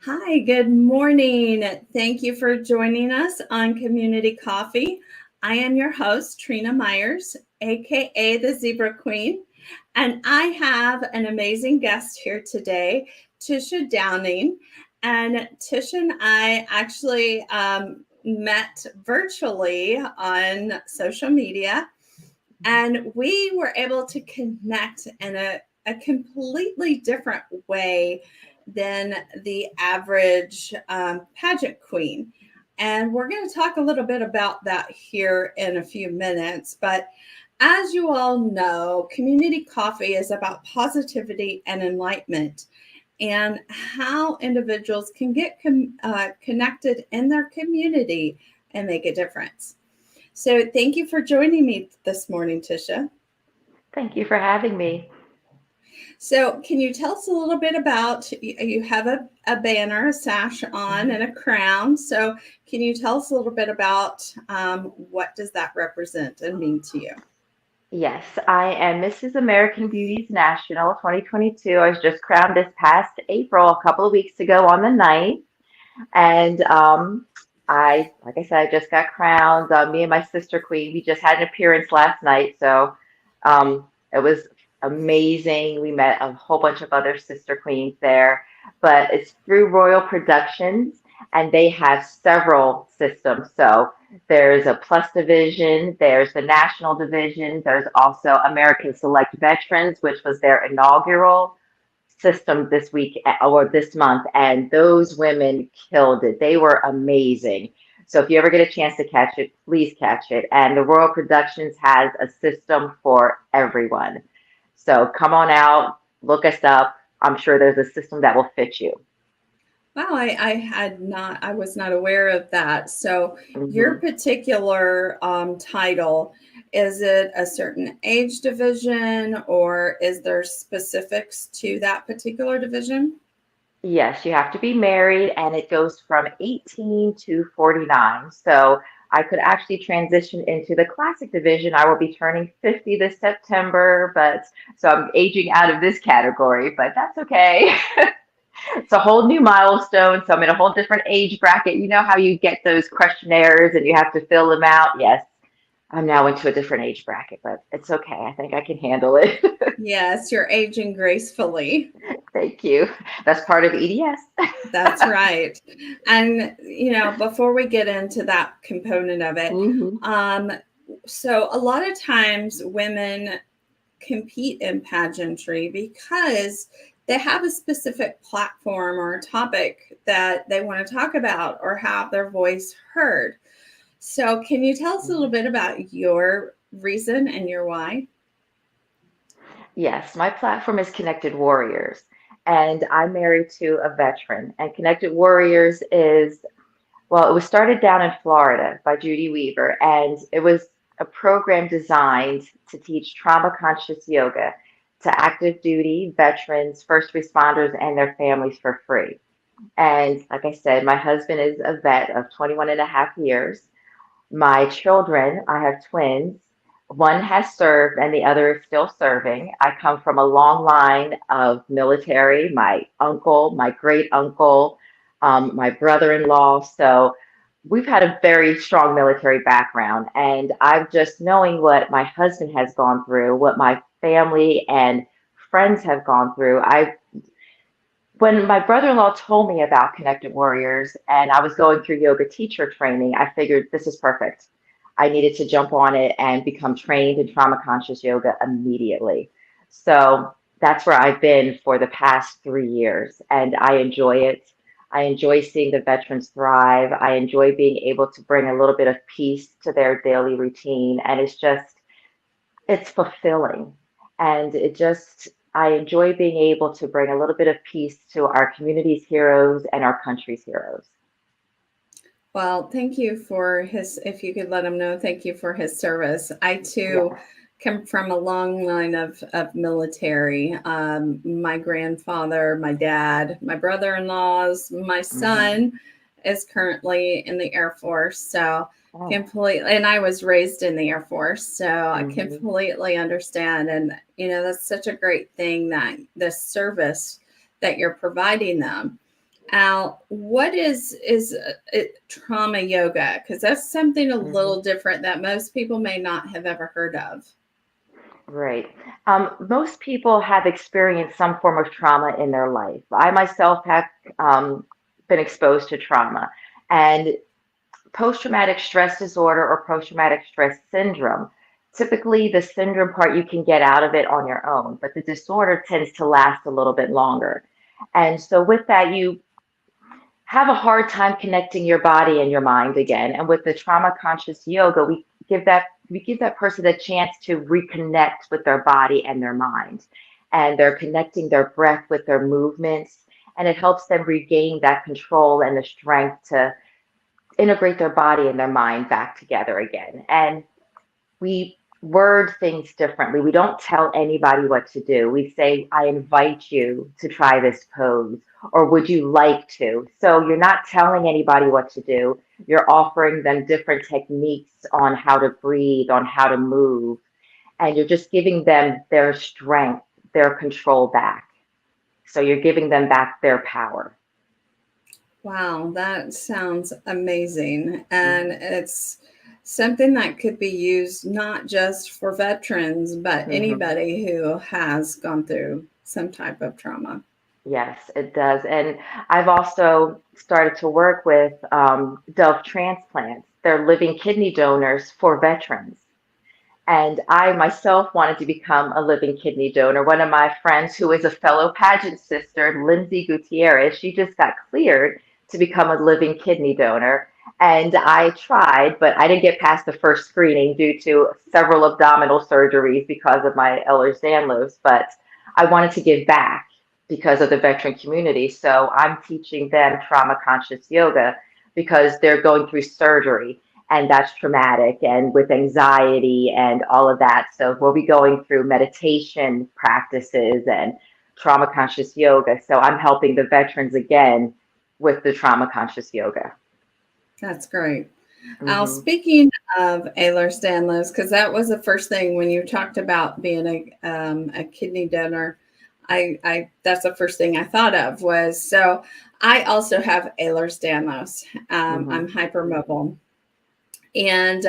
Hi, good morning. Thank you for joining us on Community Coffee. I am your host, Trina Myers, aka the Zebra Queen, and I have an amazing guest here today, Tisha Downing. And Tisha and I actually met virtually on social media, and we were able to connect in a completely different way than the average pageant queen. And we're going to talk a little bit about that here in a few minutes. But as you all know, Community Coffee is about positivity and enlightenment and how individuals can get connected in their community and make a difference. So thank you for joining me this morning, Tisha. Thank you for having me. So can you tell us a little bit about, you have a banner, a sash on, and a crown. So can you tell us a little bit about what does that represent and mean to you? Yes, I am Mrs. American Beauties National 2022. I was just crowned this past April, a couple of weeks ago on the 9th. And like I said, I just got crowned. Me and my sister queen, we just had an appearance last night. So it was amazing. We met a whole bunch of other sister queens there, but it's through Royal Productions and they have several systems. So there's a Plus division, there's the National division, there's also American Select Veterans, which was their inaugural system this week or this month, and those women killed it. They were amazing. So if you ever get a chance to catch it, please catch it. And the Royal Productions has a system for everyone. So come on out, look us up. I'm sure there's a system that will fit you. Wow, I was not aware of that. So your Mhm. particular title, is it a certain age division or is there specifics to that particular division? Yes, you have to be married, and it goes from 18 to 49. So I could actually transition into the classic division. I will be turning 50 this September, but so I'm aging out of this category, but that's okay. It's a whole new milestone. So I'm in a whole different age bracket. You know how you get those questionnaires and you have to fill them out? Yes, I'm now into a different age bracket, but it's okay. I think I can handle it. Yes, you're aging gracefully. Thank you. That's part of EDS. That's right. And, before we get into that component of it, Hmm. um, so a lot of times women compete in pageantry because they have a specific platform or a topic that they want to talk about or have their voice heard. So, can you tell us a little bit about your reason and your why? Yes, my platform is Connected Warriors, and I'm married to a veteran. And Connected Warriors is, well, it was started down in Florida by Judy Weaver, and it was a program designed to teach trauma conscious yoga to active duty veterans, first responders, and their families for free. And like I said, my husband is a vet of 21 and a half years. My children, I have twins. One has served and the other is still serving. I come from a long line of military, my uncle, my great uncle, my brother-in-law. So we've had a very strong military background. And I'm just knowing what my husband has gone through, what my family and friends have gone through. When my brother-in-law told me about Connected Warriors and I was going through yoga teacher training, I figured this is perfect. I needed to jump on it and become trained in trauma conscious yoga immediately. So that's where I've been for the past 3 years, and I enjoy it. I enjoy seeing the veterans thrive. I enjoy being able to bring a little bit of peace to their daily routine, and it's fulfilling. And I enjoy being able to bring a little bit of peace to our community's heroes and our country's heroes. Well, thank you for his, if you could let him know, thank you for his service. I too Yes. come from a long line of military. My grandfather, my dad, my brother in laws, my Hmm. son is currently in the Air Force. So, Oh. completely, and I was raised in the Air Force. So, I Hmm. completely understand. And, that's such a great thing that the service that you're providing them. Al, what is trauma yoga? Because that's something a Hmm. little different that most people may not have ever heard of. Right. Most people have experienced some form of trauma in their life. I myself have um, been exposed to trauma, and post-traumatic stress disorder or post-traumatic stress syndrome. Typically, the syndrome part you can get out of it on your own, but the disorder tends to last a little bit longer. And so, with that, you have a hard time connecting your body and your mind again. And with the trauma conscious yoga, we give that person a chance to reconnect with their body and their mind. And they're connecting their breath with their movements. And it helps them regain that control and the strength to integrate their body and their mind back together again. And we word things differently. We don't tell anybody what to do. We say, I invite you to try this pose, or would you like to? So you're not telling anybody what to do. You're offering them different techniques on how to breathe, on how to move, and you're just giving them their strength, their control back. So you're giving them back their power. Wow, that sounds amazing. And Hmm. it's something that could be used not just for veterans, but Hmm. anybody who has gone through some type of trauma. Yes, it does. And I've also started to work with Dove transplants. They're living kidney donors for veterans. And I myself wanted to become a living kidney donor. One of my friends, who is a fellow pageant sister, Lindsay Gutierrez, she just got cleared to become a living kidney donor. And I tried, but I didn't get past the first screening due to several abdominal surgeries because of my Ehlers-Danlos. But I wanted to give back because of the veteran community. So I'm teaching them trauma conscious yoga because they're going through surgery and that's traumatic and with anxiety and all of that. So we'll be going through meditation practices and trauma conscious yoga. So I'm helping the veterans again with the trauma conscious yoga. That's great. Hmm. Speaking of Ehlers-Danlos, because that was the first thing when you talked about being a kidney donor, I that's the first thing I thought of was so I also have Ehlers-Danlos. I'm Hmm. hypermobile, and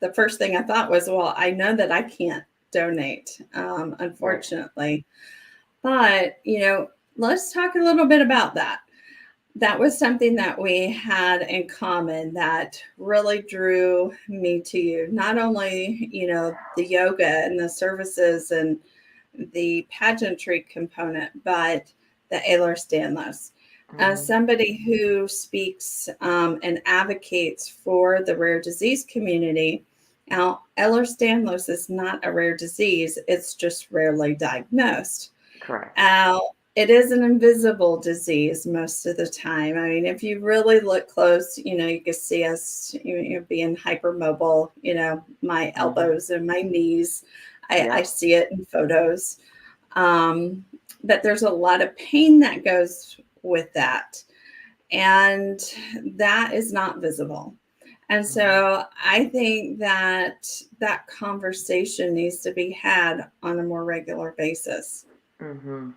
the first thing I thought was, well, I know that I can't donate, Right. unfortunately, but let's talk a little bit about that. That was something that we had in common that really drew me to you. Not only, the yoga and the services and the pageantry component, but the Ehlers-Danlos. As Hmm. somebody who speaks and advocates for the rare disease community, now Ehlers-Danlos is not a rare disease; it's just rarely diagnosed. Correct. It is an invisible disease most of the time. I mean, if you really look close, you can see us being hypermobile, my Hmm. elbows and my knees. I Yep. see it in photos. Um, but there's a lot of pain that goes with that. And that is not visible. And Hmm. so I think that that conversation needs to be had on a more regular basis. Hmm.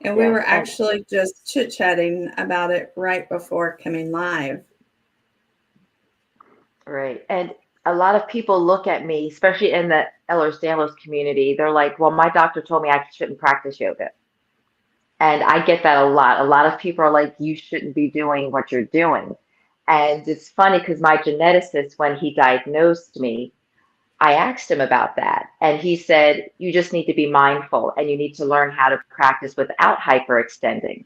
And we Yes. were actually just chit chatting about it right before coming live. Right. And a lot of people look at me, especially in the Ehlers-Danlos community, they're like, well, my doctor told me I shouldn't practice yoga. And I get that a lot. A lot of people are like, you shouldn't be doing what you're doing. And it's funny because my geneticist, when he diagnosed me, I asked him about that. And he said, you just need to be mindful and you need to learn how to practice without hyperextending.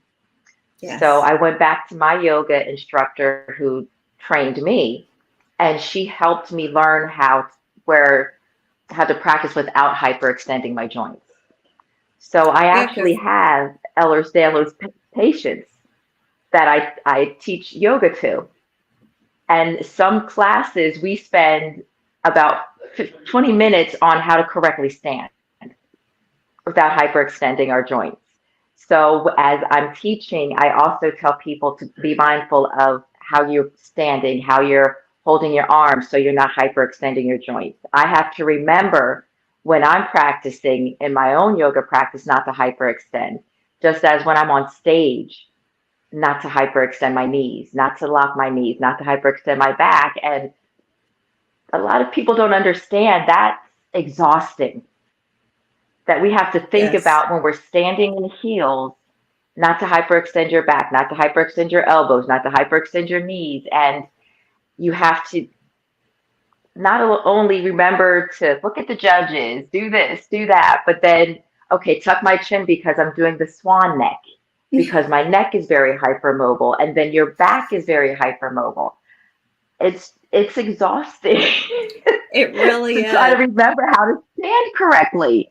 So Yes. I went back to my yoga instructor who trained me, and she helped me learn how to practice without hyperextending my joints. So I Yeah, actually because have Ehlers-Danlos patients that I teach yoga to. And some classes we spend about 20 minutes on how to correctly stand without hyperextending our joints. So as I'm teaching, I also tell people to be mindful of how you're standing, how you're holding your arms so you're not hyperextending your joints. I have to remember when I'm practicing in my own yoga practice not to hyperextend just as when I'm on stage, not to hyperextend my knees, not to lock my knees, not to hyperextend my back. And a lot of people don't understand that's exhausting, that we have to think Yes. about when we're standing in heels, not to hyperextend your back, not to hyperextend your elbows, not to hyperextend your knees. And you have to not only remember to look at the judges, do this, do that, but then, okay, tuck my chin because I'm doing the swan neck, because my neck is very hypermobile, and then your back is very hypermobile. It's exhausting It really to try to is. remember how to stand correctly.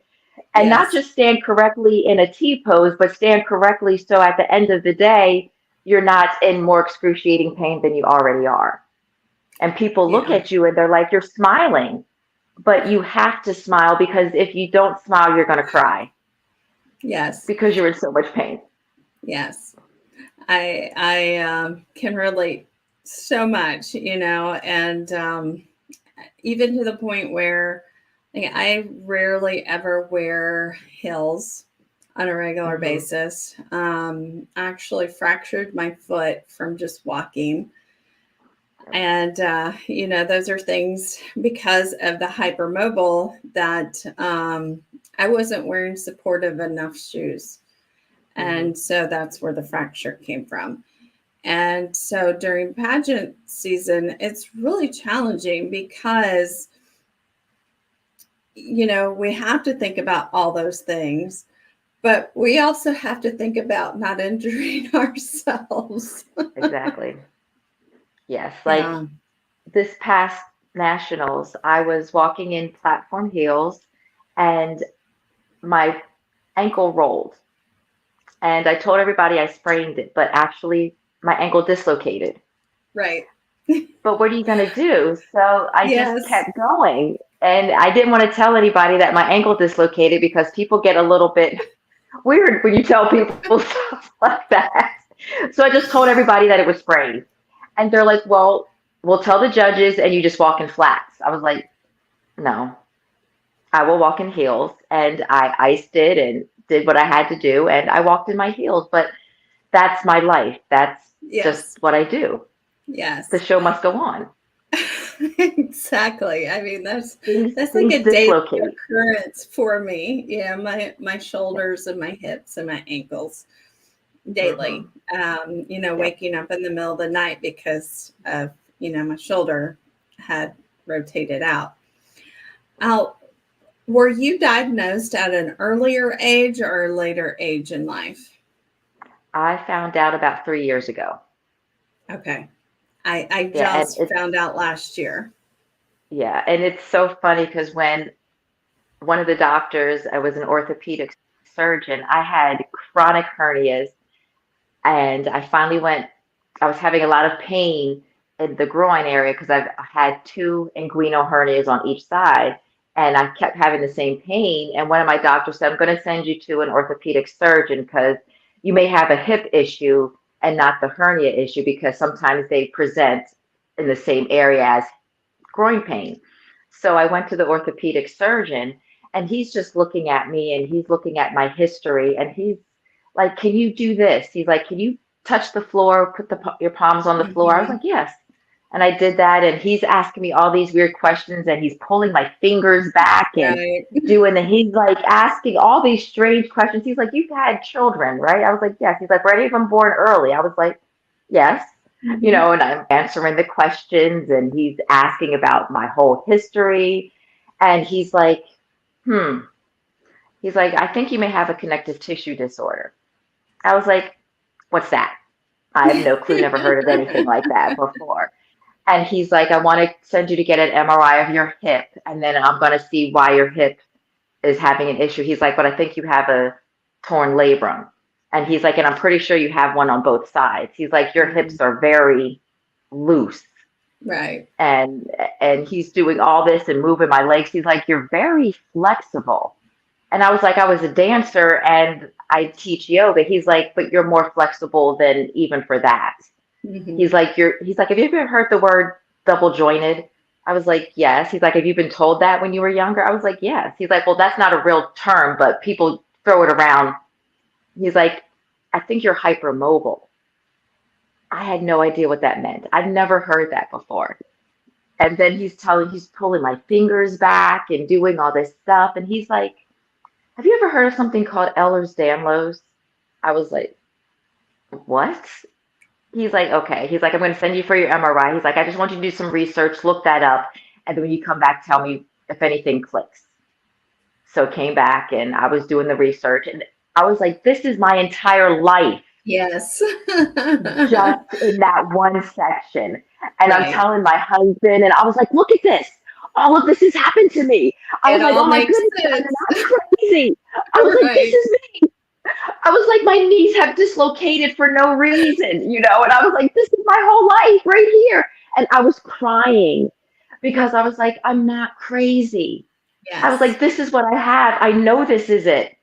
And not Yes. just stand correctly in a T pose, but stand correctly so at the end of the day, you're not in more excruciating pain than you already are. And people look Yeah. at you and they're like, you're smiling, but you have to smile, because if you don't smile, you're going to cry Yes. because you're in so much pain. Yes. I can relate so much, and even to the point where, like, I rarely ever wear heels on a regular Hmm. basis. I actually fractured my foot from just walking. And, those are things because of the hypermobile that I wasn't wearing supportive enough shoes. Hmm. And so that's where the fracture came from. And so during pageant season, it's really challenging because, we have to think about all those things, but we also have to think about not injuring ourselves. Exactly. Yes. Like Yeah. this past nationals, I was walking in platform heels and my ankle rolled. And I told everybody I sprained it, but actually my ankle dislocated. Right. But what are you going to do? So I just Yes. kept going. And I didn't want to tell anybody that my ankle dislocated, because people get a little bit weird when you tell people stuff like that. So I just told everybody that it was sprained. And they're like, well, we'll tell the judges and you just walk in flats. I was like, no, I will walk in heels. And I iced it and did what I had to do. And I walked in my heels. But that's my life. That's just Yes. what I do. The Yes. show must go on. Exactly. I mean, that's like Things a daily dislocate. occurrence for me. Yeah, my shoulders and my hips and my ankles daily. Hmm. Yep. Waking up in the middle of the night because of, my shoulder had rotated out. Now, were you diagnosed at an earlier age or a later age in life? I found out about 3 years ago. Okay. I Yeah, and just found out last year. it's so funny because when one of the doctors, I was an orthopedic surgeon, I had chronic hernias, and I was having a lot of pain in the groin area because I've had two inguinal hernias on each side, and I kept having the same pain. And one of my doctors said, I'm going to send you to an orthopedic surgeon because you may have a hip issue and not the hernia issue, because sometimes they present in the same area as groin pain. So I went to the orthopedic surgeon, and he's just looking at me and he's looking at my history, and he's like, can you do this? He's like, can you touch the floor, put your palms on the floor? I was Hmm. like, yes. And I did that. And he's asking me all these weird questions, and he's pulling my fingers back and Right. and he's like asking all these strange questions. He's like, you've had children, right? I was like, yes. He's like, were any of them born early? I was like, yes. Hmm. And I'm answering the questions, and he's asking about my whole history. And he's like, hmm. He's like, I think you may have a connective tissue disorder. I was like, what's that? I have no clue, never heard of anything like that before. And he's like, I want to send you to get an MRI of your hip, and then I'm going to see why your hip is having an issue. He's like, but I think you have a torn labrum. And he's like, and I'm pretty sure you have one on both sides. He's like, your hips are very loose. Right. And he's doing all this and moving my legs. He's like, you're very flexible. And I was like, I was a dancer and I teach yoga. He's like, but you're more flexible than even for that. Hmm. He's like, have you ever heard the word double jointed? I was like, yes. He's like, have you been told that when you were younger? I was like, yes. He's like, well, that's not a real term, but people throw it around He's like, I think you're hypermobile. I had no idea what that meant. I'd never heard that before. And then he's pulling my fingers back and doing all this stuff. And he's like, have you ever heard of something called Ehlers-Danlos? I was like, what? He's like, okay. He's like, I'm going to send you for your MRI. He's like, I just want you to do some research, look that up. And then when you come back, tell me if anything clicks. So came back and I was doing the research. And I was like, this is my entire life. Yes. Just in that one section. And I'm Right. telling my husband, and I was like, look at this. All of this has happened to me. I was It like, oh all my makes goodness, I'm sense. not crazy. I was like, this Right. is me. I was like, my knees have dislocated for no reason, you know? And I was like, this is my whole life right here. And I was crying because I was like, I'm not crazy. I was Yes. like, this is what I have. I know this is it.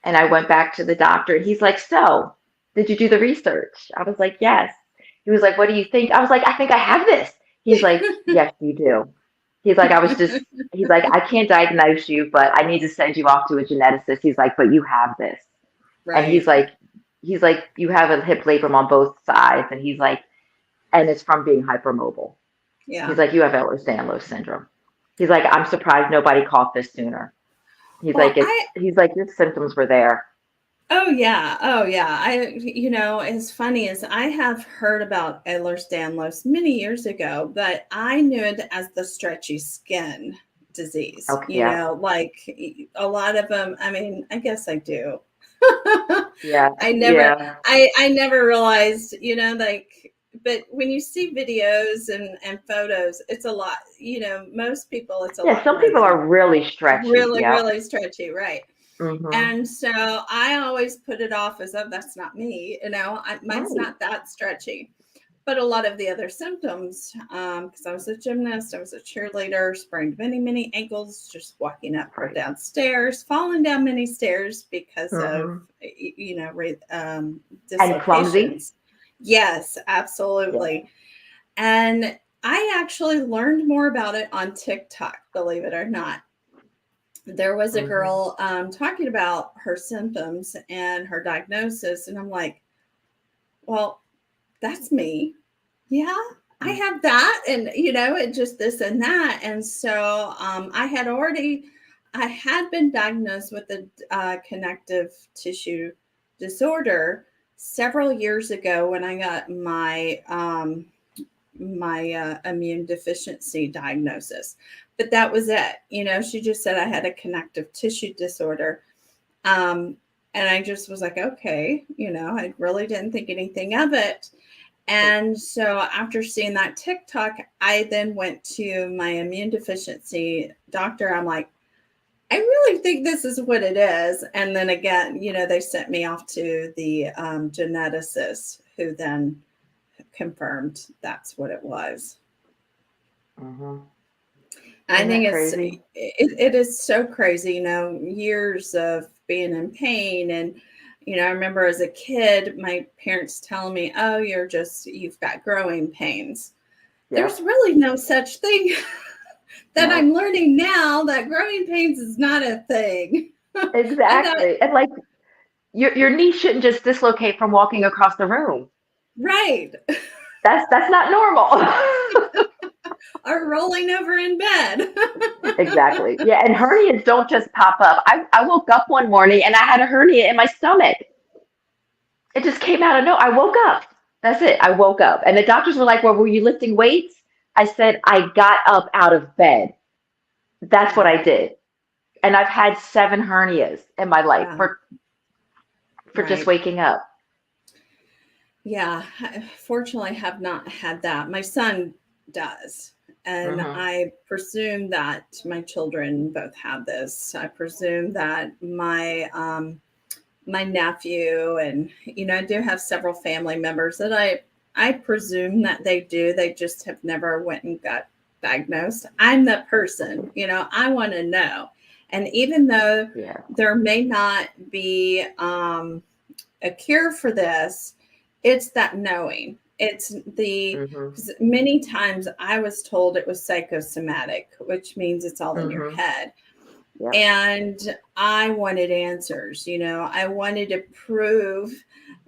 And I went back to the doctor and he's like, so, did you do the research? I was like, yes. He was like, what do you think? I was like, I think I have this. He's like, yes, you do. He's like, he's like, I can't diagnose you, but I need to send you off to a geneticist. He's like, but you have this. And Right. he's like, you have a hip labrum on both sides. And he's like, and it's from being hypermobile. Yeah. He's like, you have Ehlers-Danlos syndrome. He's like, I'm surprised nobody caught this sooner. Well, He's like, your symptoms were there. oh yeah. Oh yeah. It's funny is I have heard about Ehlers-Danlos many years ago, but I knew it as the stretchy skin disease. Okay, yeah, Like a lot of them, I mean, I guess I do. yeah, I never, yeah. I never realized, like, but when you see videos and photos, it's a lot, most people, it's a Yeah, lot some more people than are really stretchy. really, Yep. really stretchy. Right. Mm-hmm. And so I always put it off as, oh, that's not me, mine's Right. not that stretchy. But a lot of the other symptoms, because I was a gymnast, I was a cheerleader, sprained many, many ankles, just walking up or Right. downstairs, falling down many stairs because of, Mm-hmm. And clumsy. dislocations. Yes, Yeah. absolutely. And I actually learned more about it on TikTok, believe it or not. There was a Mm-hmm. girl talking about her symptoms and her diagnosis, and I'm like, well, that's me. Yeah, I have that, and it just this and that. And so I had been diagnosed with a connective tissue disorder several years ago when I got my immune deficiency diagnosis. But that was it. She just said I had a connective tissue disorder. Um, and I just was like, okay, I really didn't think anything of it. And so after seeing that TikTok, I then went to my immune deficiency doctor. I'm like, I really think this is what it is. And then again, they sent me off to the geneticist who then confirmed that's what it was. Mm-hmm. I Isn't think that crazy? it is so crazy, years of being in pain. And, I remember as a kid, my parents telling me, oh, you've got growing pains. There's Yep. really no such thing that No. I'm learning now that growing pains is not a thing. I thought, Exactly. And like your knee shouldn't just dislocate from walking across the room. right. That's not normal. Or rolling over in bed. Exactly. Yeah, and hernias don't just pop up. I woke up one morning and I had a hernia in my stomach. It just came out of no. I woke up. That's it. I woke up. And the doctors were like, well, were you lifting weights? I said, I got up out of bed. That's what Yeah. I did. And I've had 7 hernias in my life Yeah. for just Right. waking up. Yeah. I fortunately have not had that. My son does. And Hmm. I presume that my children both have this. I presume that my nephew and I do have several family members that I presume that they do. They just have never went and got diagnosed. I'm the person, I want to know. And even though Yeah. there may not be a cure for this, it's that knowing. It's the Hmm. because many times I was told it was psychosomatic, which means it's all in your Hmm. head. Yep. And I wanted answers, I wanted to prove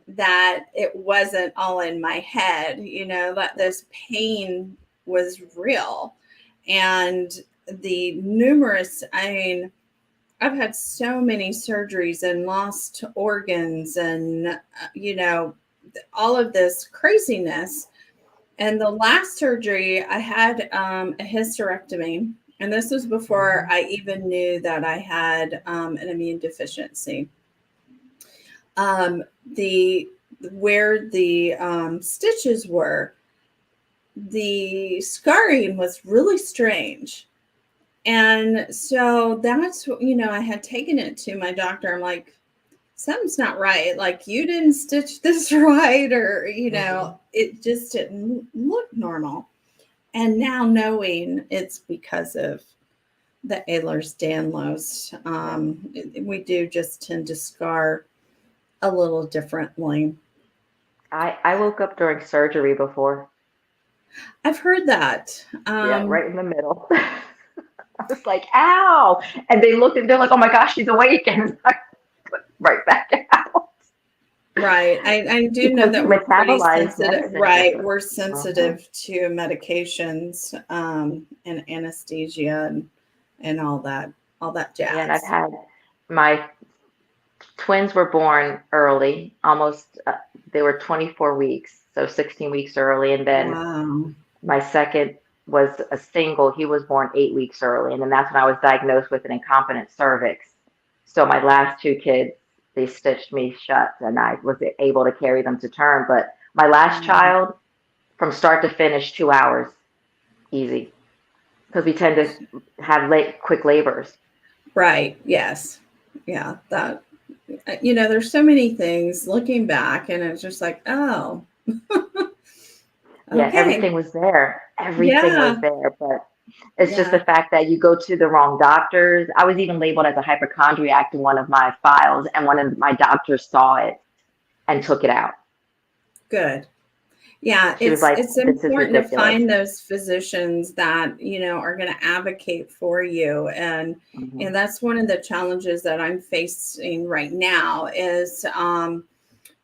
that it wasn't all in my head, that this pain was real. And I've had so many surgeries and lost organs and, all of this craziness. And the last surgery, I had a hysterectomy. And this was before I even knew that I had an immune deficiency. The Where the stitches were, the scarring was really strange. And so that's, I had taken it to my doctor. I'm like, something's not right. Like, you didn't stitch this right, or, it just didn't look normal. And now knowing it's because of the Ehlers-Danlos, we do just tend to scar a little differently. I woke up during surgery before. I've heard that. Yeah, right in the middle. I was like, ow. And they looked and they're like, oh my gosh, she's awake. And I put right back out. Right. I do know Because that you we're pretty metabolize sensitive. medicine Right. different. We're sensitive to medications and anesthesia and all that Yeah, and I've jazz. had my twins were born early, almost, they were 24 weeks, so 16 weeks early. And then Wow. my second was a single. He was born 8 weeks early. And then that's when I was diagnosed with an incompetent cervix. So my last two kids, they stitched me shut and I was able to carry them to term. But my last child, from start to finish, 2 hours, easy. Because we tend to have quick labors. Right. Yes. Yeah. That, there's so many things looking back, and it's just like, oh, Yeah, okay. everything was there. Everything was Yeah. there. But it's just the Yeah. fact that you go to the wrong doctors. I was even labeled as a hypochondriac in one of my files, and one of my doctors saw it and took it out. Good. Yeah, She was like, it's this is important to ridiculous. find those physicians that, are going to advocate for you. And that's one of the challenges that I'm facing right now is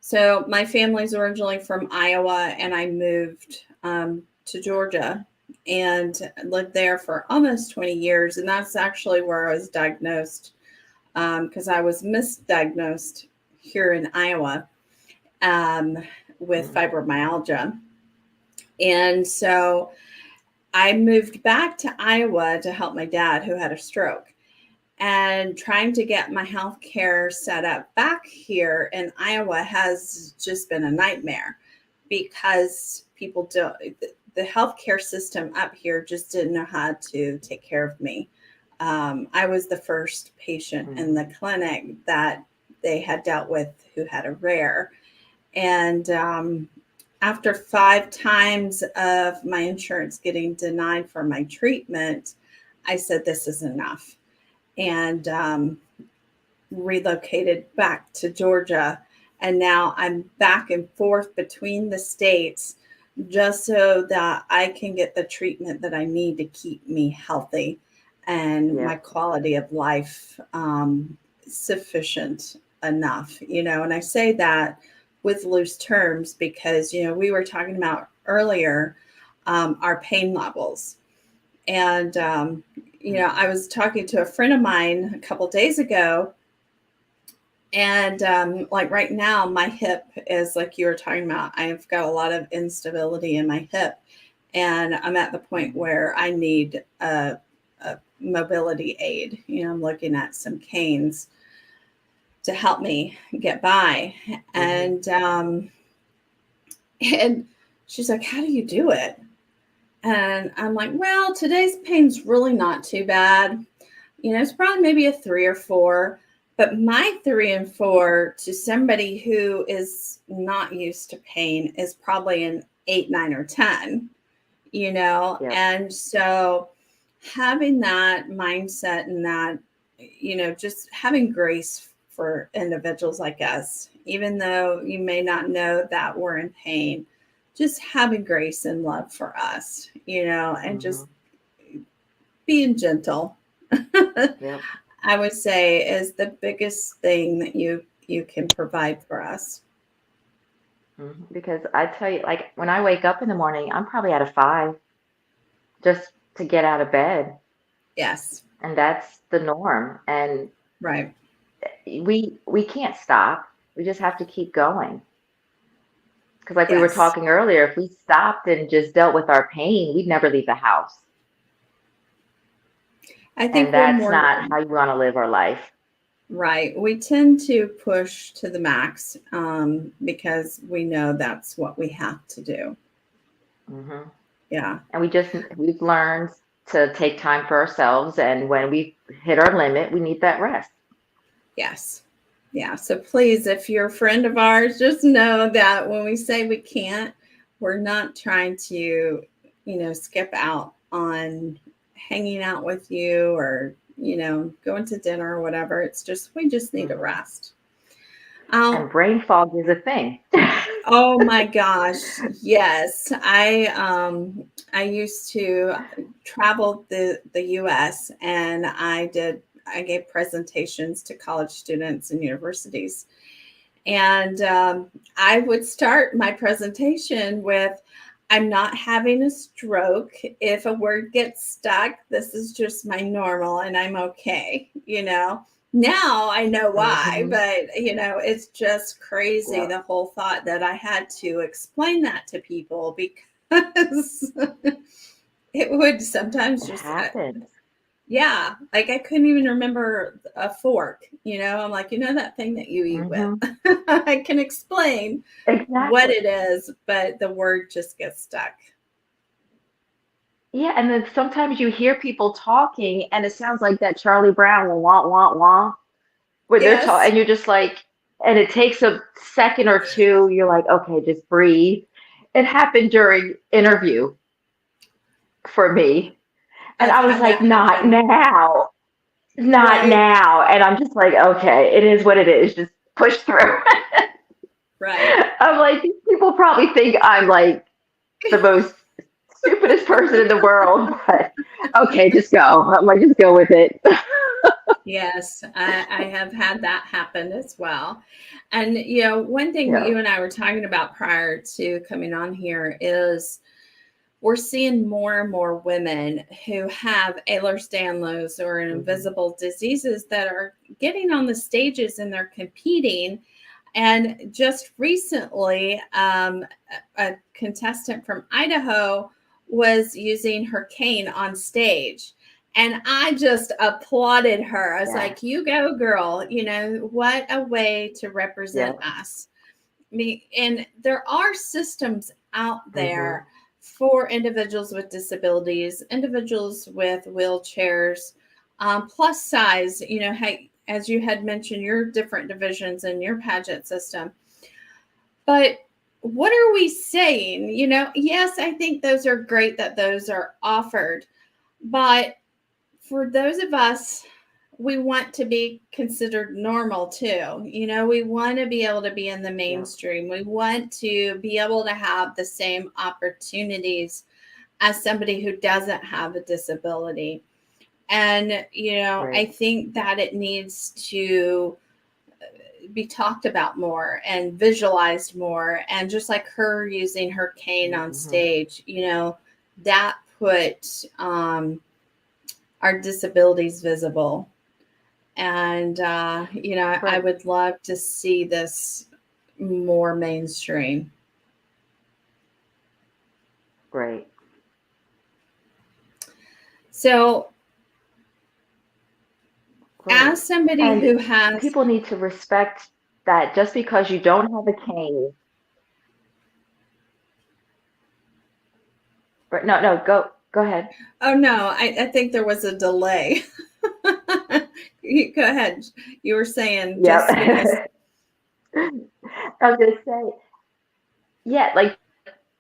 so my family's originally from Iowa, and I moved to Georgia and lived there for almost 20 years. And that's actually where I was diagnosed, because I was misdiagnosed here in Iowa um, with fibromyalgia. And so I moved back to Iowa to help my dad, who had a stroke. And trying to get my health care set up back here in Iowa has just been a nightmare, because people don't, the healthcare system up here just didn't know how to take care of me. I was the first patient in the clinic that they had dealt with who had a rare. And after 5 times of my insurance getting denied for my treatment, I said, this is enough. And relocated back to Georgia. And now I'm back and forth between the states just so that I can get the treatment that I need to keep me healthy and my quality of life sufficient enough, and I say that with loose terms because, we were talking about earlier our pain levels. And, I was talking to a friend of mine a couple days ago. And like right now, my hip is like you were talking about. I've got a lot of instability in my hip. And I'm at the point where I need a mobility aid. I'm looking at some canes to help me get by. And she's like, how do you do it? And I'm like, well, today's pain's really not too bad. It's probably maybe a 3 or 4, but my 3 and 4 to somebody who is not used to pain is probably an 8, 9, or 10, And so having that mindset and that, just having grace for individuals like us, even though you may not know that we're in pain, just having grace and love for us, and just being gentle. I would say is the biggest thing that you can provide for us. Because I tell you, like when I wake up in the morning, I'm probably at a 5 just to get out of bed, Yes, and that's the norm. And right. we can't stop. We just have to keep going. Because like we were Yes. talking earlier, if we stopped and just dealt with our pain, we'd never leave the house. I And think we're that's more not how you want to live our life. right. We tend to push to the max because we know that's what we have to do. hmm Yeah. And we've learned to take time for ourselves. And when we hit our limit, we need that rest. Yes. Yeah. So please, if you're a friend of ours, just know that when we say we can't, we're not trying to, skip out on hanging out with you or, going to dinner or whatever. It's just, we just need a hmm rest. Um, And brain fog is a thing. oh my gosh. Yes. I used to travel the US and I gave presentations to college students and universities. And I would start my presentation with, I'm not having a stroke. If a word gets stuck, this is just my normal and I'm okay. Now I know why, hmm but it's just crazy Yep. the whole thought that I had to explain that to people because it would sometimes It just happens. yeah, like I couldn't even remember a fork. I'm like, that thing that you eat with. hmm I can explain what Exactly. it is, but the word just gets stuck. Yeah, and then sometimes you hear people talking and it sounds like that Charlie Brown wah wah wah when they're talking Yes, and you're just like and it takes a second or two, you're like, okay, just breathe. It happened during interview for me. And I've I was had like, that not happen. now. Not Right, now. And I'm just like, okay, it is what it is. Just push through. right. I'm like, these people probably think I'm like the most stupidest person in the world, but okay, just go. I'm like, just go with it. Yes, I have had that happen as well. And, one thing Yeah. you and I were talking about prior to coming on here is we're seeing more and more women who have Ehlers-Danlos or hmm invisible diseases that are getting on the stages and they're competing. And just recently, a contestant from Idaho was using her cane on stage. And I just applauded her. I was Yeah. like, you go, girl. What a way to represent Yep. us. And there are systems out hmm there for individuals with disabilities, individuals with wheelchairs, plus size. Hey, as you had mentioned, your different divisions in your pageant system. But what are we saying? Yes, I think those are great that those are offered. But for those of us, we want to be considered normal too. We want to be able to be in the Yep. mainstream. We want to be able to have the same opportunities as somebody who doesn't have a disability. And, I Right. think that it needs to be talked about more and visualized more. And just like her using her cane on hmm stage, that put our disabilities visible. And, I Right. would love to see this more mainstream. Right. So, Right. as somebody And who has, people need to respect that just because you don't have a cane. Right. No, no, go ahead. oh no, I think there was a delay. Go ahead. You were saying just because, Yep. I was gonna say, yeah, like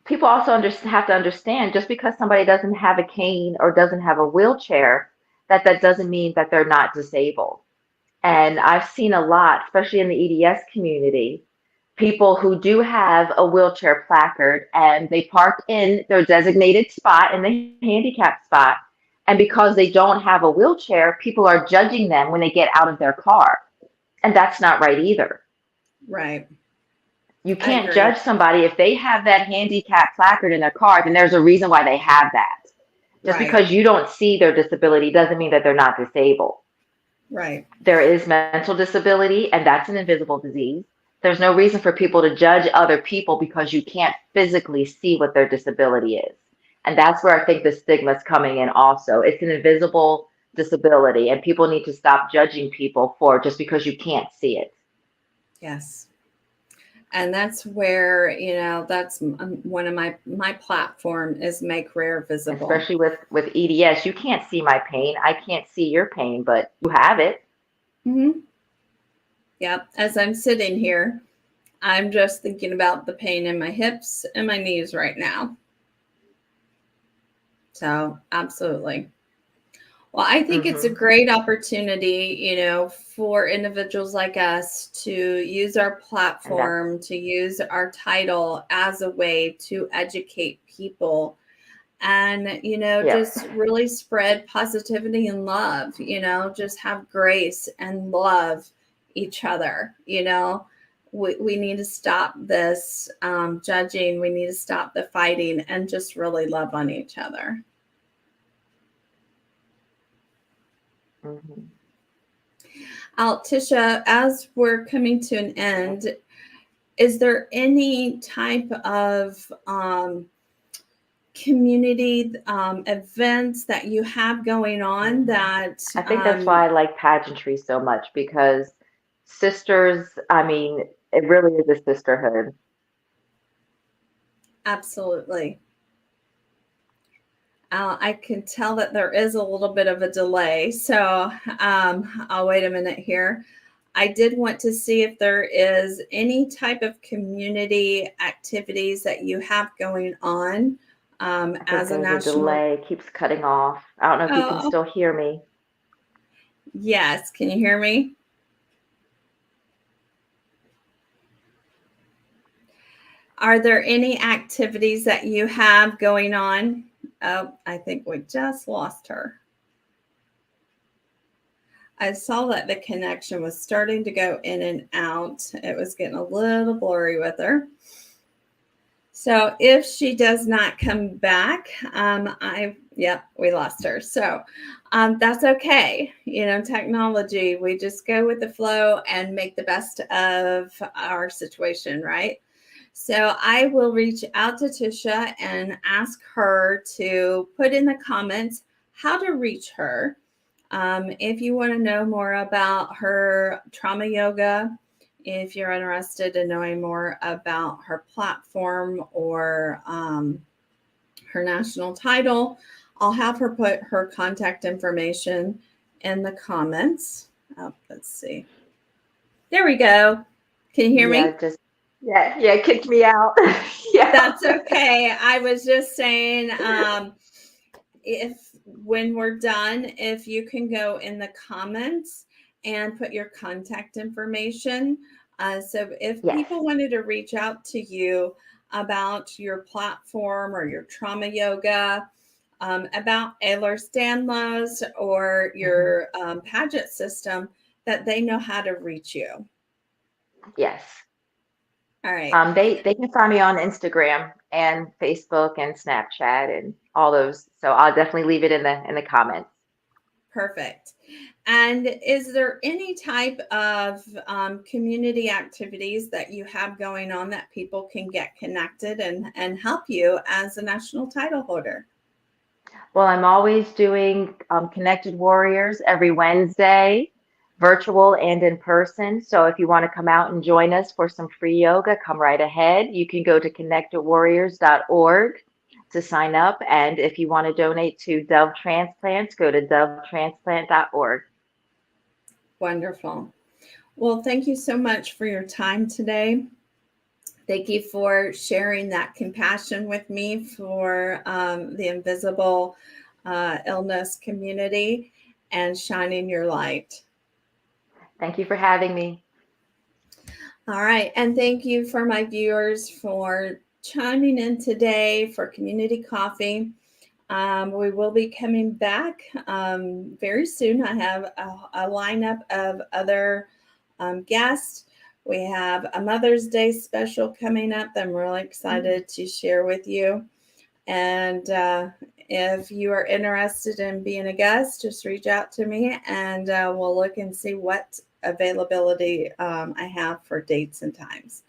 people also have to understand just because somebody doesn't have a cane or doesn't have a wheelchair, that doesn't mean that they're not disabled. And I've seen a lot, especially in the EDS community, people who do have a wheelchair placard and they park in their designated spot in the handicap spot And because they don't have a wheelchair, people are judging them when they get out of their car. And that's not right either. Right. You I can't agree. judge somebody if they have that handicap placard in their car, then there's a reason why they have that. Just Right. because you don't see their disability doesn't mean that they're not disabled. Right. There is mental disability, and that's an invisible disease. There's no reason for people to judge other people because you can't physically see what their disability is. And that's where I think the stigma is coming in also. It's an invisible disability, and people need to stop judging people for just because you can't see it. Yes. And that's where, that's one of my platform is make rare visible. Especially with EDS, you can't see my pain. I can't see your pain, but you have it. Mm-hmm. Yep. As I'm sitting here, I'm just thinking about the pain in my hips and my knees right now. So absolutely. Well, I think it's a Mm-hmm. great opportunity, for individuals like us to use our And that's platform, to use our title as a way to educate people and, Yep. just really spread positivity and love, just have grace and love each other. We need to stop this judging. We need to stop the fighting and just really love on each other. Mm-hmm. Tisha, as we're coming to an end, is there any type of community events that you have going on Mm-hmm. that I think that's why I like pageantry so much because sisters, I mean, it really is a sisterhood. absolutely. I can tell that there is a little bit of a delay, so I'll wait a minute here. I did want to see if there is any type of community activities that you have going on I think as a there's a national. delay, it keeps cutting off. I don't know if you can Oh, still hear me. yes. Can you hear me? Are there any activities that you have going on? Oh, I think we just lost her. I saw that the connection was starting to go in and out. It was getting a little blurry with her. So if she does not come back, we lost her. So that's okay. Technology, we just go with the flow and make the best of our situation, right? So I will reach out to Tisha and ask her to put in the comments how to reach her. If you want to know more about her trauma yoga, if you're interested in knowing more about her platform or her national title, I'll have her put her contact information in the comments. Oh, let's see. There we go. Can you hear Yeah, me? yeah, it kicked me out. Yeah. That's okay. I was just saying, if when we're done, if you can go in the comments and put your contact information. So if Yes. people wanted to reach out to you about your platform or your trauma yoga, about Ehlers-Danlos or Hmm. your pageant system, that they know how to reach you. Yes. All right. They can find me on Instagram and Facebook and Snapchat and all those. So I'll definitely leave it in the comments. Perfect. And is there any type of community activities that you have going on that people can get connected and help you as a national title holder? Well, I'm always doing Connected Warriors every Wednesday, virtual and in person. So if you want to come out and join us for some free yoga, come right ahead. You can go to connectedwarriors.org to sign up. And if you want to donate to Dove Transplants, go to dovetransplant.org. Wonderful. Well, thank you so much for your time today. Thank you for sharing that compassion with me for the invisible illness community and shining your light. Thank you for having me. All right. And thank you for my viewers for chiming in today for Community Coffee. We will be coming back very soon. I have a lineup of other guests. We have a Mother's Day special coming up that I'm really excited to share with you. And if you are interested in being a guest, just reach out to me and we'll look and see what availability I have for dates and times.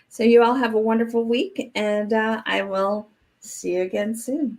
So you all have a wonderful week, and I will see you again soon.